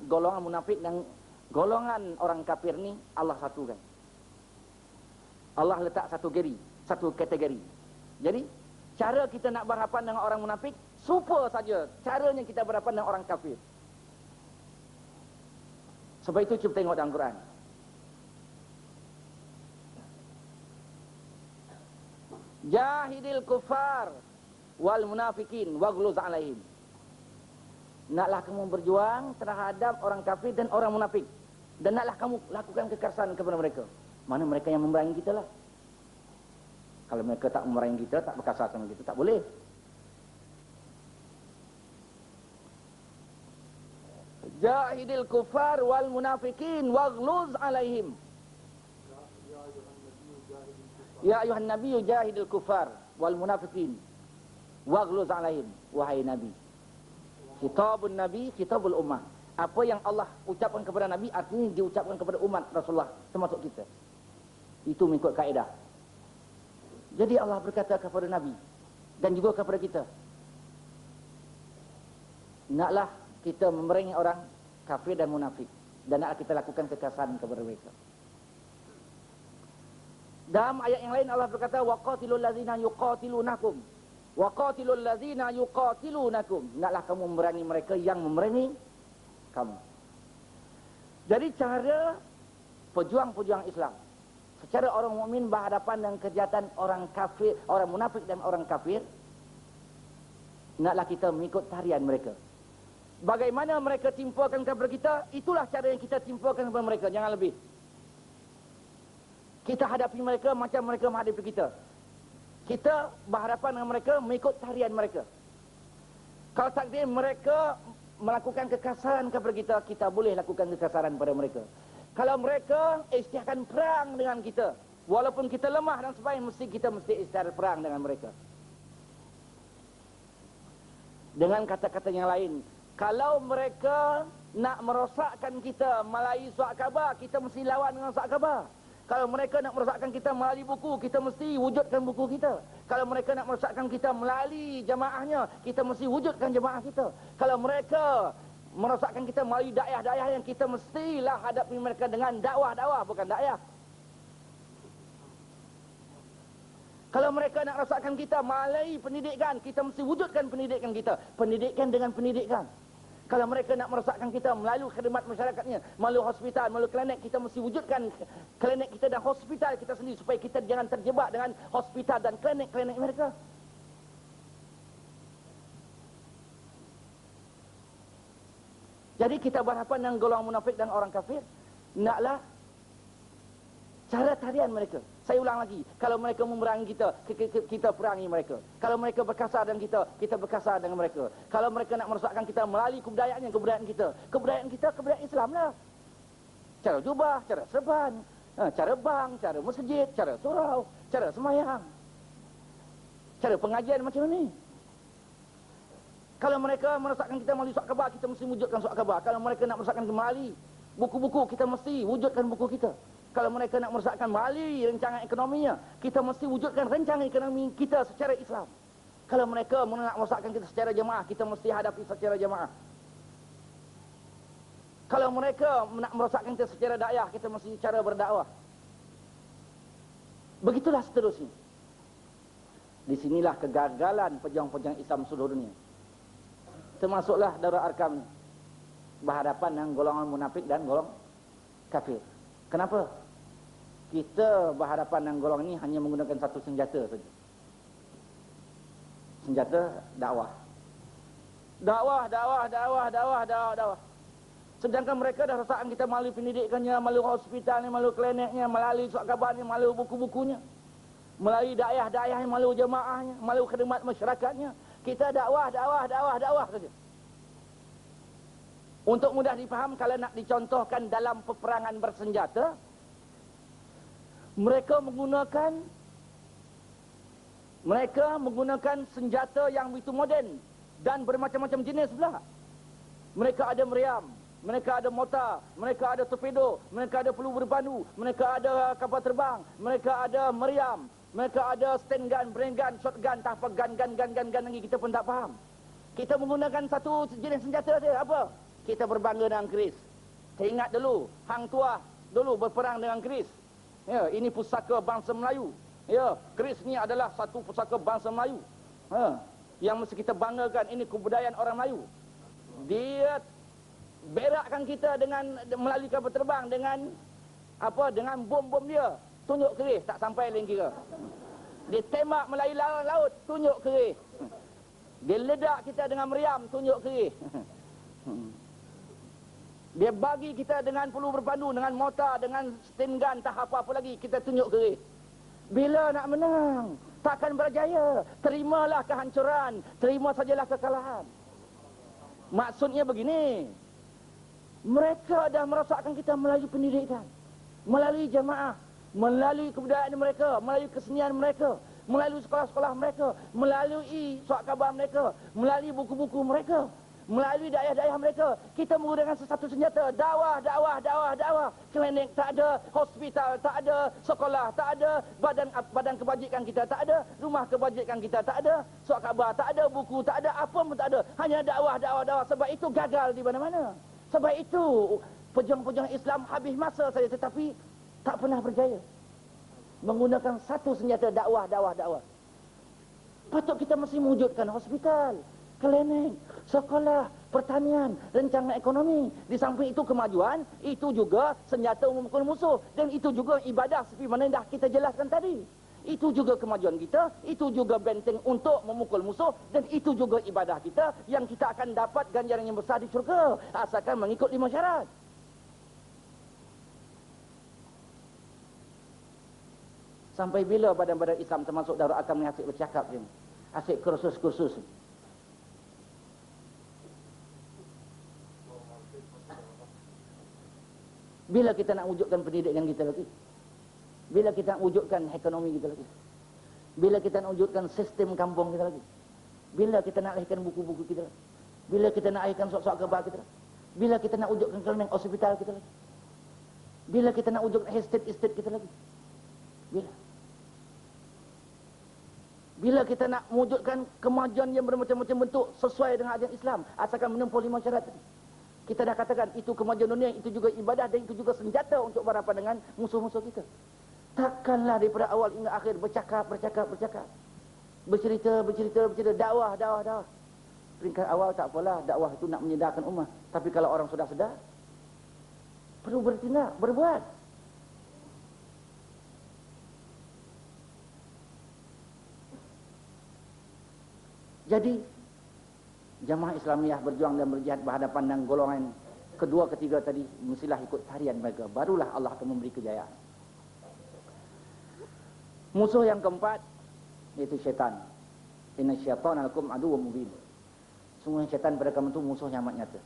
golongan munafik dan golongan orang kafir ni Allah satukan. Allah letak satu kategori. Jadi cara kita nak berhadapan dengan orang munafik serupa saja caranya kita berhadapan dengan orang kafir. Sebab itu cuba tengok dalam Quran. Jahidil kufar wal munafikin waghluz alaihim. Naklah kamu berjuang terhadap orang kafir dan orang munafik. Dan naklah kamu lakukan kekerasan kepada mereka. Mana mereka yang memerangi kita lah. Kalau mereka tak memerangi kita, tak berkasar sama kita, tak boleh. Jahidil kufar wal munafikin waghluz alaihim. Ya ayuhan nabiyyu jahidil kufar wal munafikin waghluz alaihim. Wahai Nabi, khitabun Nabi, khitabul ummah. Apa yang Allah ucapkan kepada Nabi artinya diucapkan kepada umat Rasulullah termasuk kita. Itu mengikut kaedah. Jadi Allah berkata kepada Nabi dan juga kepada kita, naklah kita memerangi orang kafir dan munafik, dan naklah kita lakukan kekerasan kepada mereka. Dalam ayat yang lain Allah berkata, waqatilul ladzina yuqatilunakum waqatilul ladzina yuqatilunakum. Naklah kamu memerangi mereka yang memerangi kamu. Jadi cara pejuang-pejuang Islam secara orang mukmin berhadapan dengan kejahatan orang kafir, orang munafik dan orang kafir, naklah kita mengikut tarian mereka. Bagaimana mereka timpakan kepada kita, itulah cara yang kita timpakan kepada mereka, jangan lebih. Kita hadapi mereka macam mereka menghadapi kita. Kita berhadapan dengan mereka mengikut tarian mereka. Kalau takdir mereka melakukan kekasaran kepada kita, kita boleh lakukan kekasaran pada mereka. Kalau mereka isytiharkan perang dengan kita, walaupun kita lemah dan sebagainya, kita mesti isytihar perang dengan mereka. Dengan kata-kata yang lain, kalau mereka nak merosakkan kita melalui surat khabar, kita mesti lawan dengan surat khabar. Kalau mereka nak merosakkan kita melalui buku, kita mesti wujudkan buku kita. Kalau mereka nak merosakkan kita melalui jemaahnya, kita mesti wujudkan jemaah kita. Kalau mereka merosakkan kita melalui dakwah-dakwah yang kita mestilah hadapi mereka dengan dakwah-dakwah, bukan dakwah. Kalau mereka nak rosakkan kita melalui pendidikan, kita mesti wujudkan pendidikan kita. Pendidikan dengan pendidikan. Kalau mereka nak merosakkan kita melalui khidmat masyarakatnya, melalui hospital, melalui klinik, kita mesti wujudkan klinik kita dan hospital kita sendiri supaya kita jangan terjebak dengan hospital dan klinik-klinik mereka. Jadi kita berhadapan dengan golongan munafik dan orang kafir, naklah cara tarian mereka. Saya ulang lagi, kalau mereka memerangi kita, kita perangi mereka. Kalau mereka berkasar dengan kita berkasar dengan mereka. Kalau mereka nak merosakkan kita melalui kebudayaan kita. Kebudayaan kita, kebudayaan Islam lah. Cara jubah, cara serban, cara bang, cara masjid, cara surau, cara semayang, cara pengajian macam ni. Kalau mereka merosakkan kita melalui surat khabar, kita mesti wujudkan surat khabar. Kalau mereka nak merosakkan melalui buku-buku, kita mesti wujudkan buku kita. Kalau mereka nak merosakkan melalui rancangan ekonominya, kita mesti wujudkan rancangan ekonomi kita secara Islam. Kalau mereka nak merosakkan kita secara jemaah, kita mesti hadapi secara jemaah. Kalau mereka nak merosakkan kita secara dakwah, kita mesti cara berdakwah. Begitulah seterusnya. Di sinilah kegagalan pejuang-pejuang Islam seluruh dunia. Termasuklah Darul Arkam berhadapan dengan golongan munafik dan golongan kafir. Kenapa? Kita berhadapan dengan golongan ini hanya menggunakan satu senjata saja. Senjata dakwah. Dakwah. Sedangkan mereka dah rosakkan kita melalui pendidikannya, melalui hospitalnya, melalui kliniknya, melalui surat khabarnya, melalui buku-bukunya, melalui dakwah-dakwahnya, melalui jemaahnya, melalui khidmat masyarakatnya. Kita dakwah saja. Untuk mudah dipaham, kalau nak dicontohkan dalam peperangan bersenjata, mereka menggunakan senjata yang begitu moden dan bermacam-macam jenis pula. Mereka ada meriam, mereka ada mortar, mereka ada torpedo, mereka ada peluru berpandu, mereka ada kapal terbang, mereka ada meriam, mereka ada stand gun, brain gun, shotgun, gun lagi kita pun tak faham. Kita menggunakan satu jenis senjata saja, apa? kita berbangga dengan keris. Saya ingat dulu, Hang Tuah dulu berperang dengan keris. Ya, ini pusaka bangsa Melayu. Ya, keris ni adalah satu pusaka bangsa Melayu. Yang mesti kita banggakan, ini kebudayaan orang Melayu. Dia berakkan kita dengan melalui kapal terbang dengan apa, dengan bom-bom dia. Tunjuk keris, tak sampai lain kira. Dia tembak melalui laut, tunjuk keris. Dia ledak kita dengan meriam, tunjuk keris. Dia bagi kita dengan peluru berpandu, dengan mortar, dengan steam gun, tak apa-apa lagi, kita tunjuk keris. Bila nak menang, takkan berjaya. Terimalah kehancuran, terima sajalah kekalahan. Maksudnya begini, mereka dah merosakkan kita melalui pendidikan, melalui jamaah, melalui kebudayaan mereka, melalui kesenian mereka, melalui sekolah-sekolah mereka, melalui surat khabar mereka, melalui buku-buku mereka, melalui daerah-daerah mereka. Kita menggunakan satu senjata, dakwah. Klinik tak ada, hospital tak ada, sekolah tak ada, badan kebajikan kita tak ada, rumah kebajikan kita tak ada, surat khabar tak ada, buku tak ada, apa pun tak ada. Hanya dakwah. Sebab itu gagal di mana-mana. Sebab itu pejuang-pejuang Islam habis masa saja, tetapi tak pernah berjaya. Menggunakan satu senjata, dakwah. Patut kita mesti mewujudkan hospital, klinik, sekolah, pertanian, rancangan ekonomi. Di samping itu kemajuan, itu juga senjata memukul musuh. Dan itu juga ibadah seperti mana dah kita jelaskan tadi. Itu juga kemajuan kita, itu juga benteng untuk memukul musuh, dan itu juga ibadah kita yang kita akan dapat ganjaran yang besar di syurga asalkan mengikut 5 syarat. Sampai bila badan-badan Islam termasuk Darul Arkam ni asyik bercakap je, asyik kursus-kursus. Bila kita nak wujudkan pendidikan kita lagi? Bila kita nak wujudkan ekonomi kita lagi? Bila kita nak wujudkan sistem kampung kita lagi? Bila kita nak lahirkan buku-buku kita lagi? Bila kita nak lahirkan surat-surat khabar kita lagi? Bila kita nak wujudkan klinik hospital kita lagi? Bila kita nak wujudkan estate kita lagi? Bila kita nak mewujudkan kemajuan yang bermacam-macam bentuk sesuai dengan ajaran Islam, asalkan menempuh 5 syarat tadi. Kita dah katakan itu kemajuan dunia, itu juga ibadah, dan itu juga senjata untuk berhadapan dengan musuh-musuh kita. Takkanlah daripada awal hingga akhir bercakap, bercerita, dakwah. Peringkat awal tak apalah, dakwah itu nak menyedarkan ummah. Tapi kalau orang sudah sedar, perlu bertindak, berbuat. Jadi jamaah Islamiyah berjuang dan berjihad berhadapan dengan golongan kedua, ketiga tadi, mestilah ikut tarian mereka, barulah Allah akan memberi kejayaan. Musuh yang keempat iaitu syaitan. Inna syaitana lakum aduwwun mubin. Sungguh syaitan pada kamu itu musuh yang amat nyata.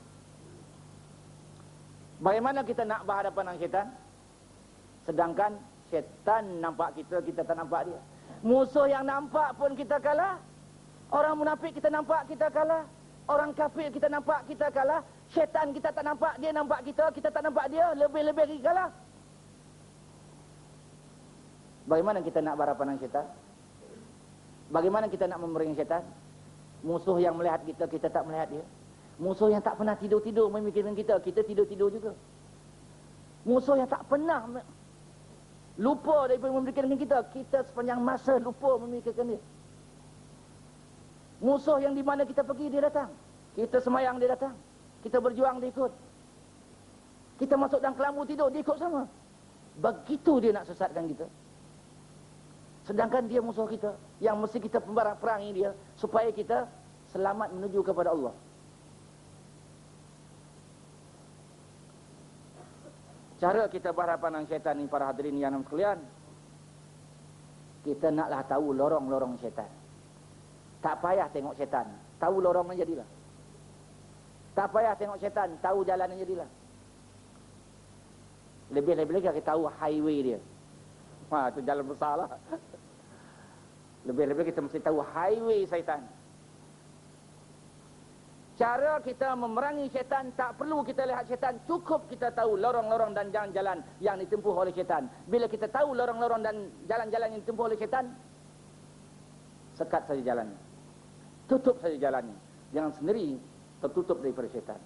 Bagaimana kita nak berhadapan dengan syaitan? Sedangkan syaitan nampak kita, kita tak nampak dia. Musuh yang nampak pun kita kalah. Orang munafik kita nampak, kita kalah. Orang kafir kita nampak, kita kalah. Syaitan kita tak nampak, dia nampak kita, kita tak nampak dia, lebih-lebih lagi kalah. Bagaimana kita nak berhadapan dengan syaitan? Bagaimana kita nak memerangi syaitan? Musuh yang melihat kita, kita tak melihat dia. Musuh yang tak pernah tidur-tidur memikirkan kita, kita tidur-tidur juga. Musuh yang tak pernah lupa daripada memikirkan kita, kita sepanjang masa lupa memikirkan dia. Musuh yang di mana kita pergi, dia datang. Kita semayang, dia datang. Kita berjuang, dia ikut. Kita masuk dalam kelambu tidur, dia ikut sama. Begitu dia nak sesatkan kita. Sedangkan dia musuh kita, yang mesti kita perangi dia, supaya kita selamat menuju kepada Allah. Cara kita berhadapan dengan syaitan ni, para hadirin yang sekalian, kita naklah tahu lorong-lorong syaitan. Tak payah tengok syaitan, tahu lorongnya jadilah. Tak payah tengok syaitan, tahu jalannya jadilah. Lebih-lebih lagi kita tahu highway dia. Wah, itu jalan besar lah. Lebih-lebih kita mesti tahu highway syaitan. Cara kita memerangi syaitan, tak perlu kita lihat syaitan, cukup kita tahu lorong-lorong dan jalan-jalan yang ditempuh oleh syaitan. Bila kita tahu lorong-lorong dan jalan-jalan yang ditempuh oleh syaitan, sekat saja jalannya, tutup saja jalannya, jangan sendiri tertutup daripada syaitan.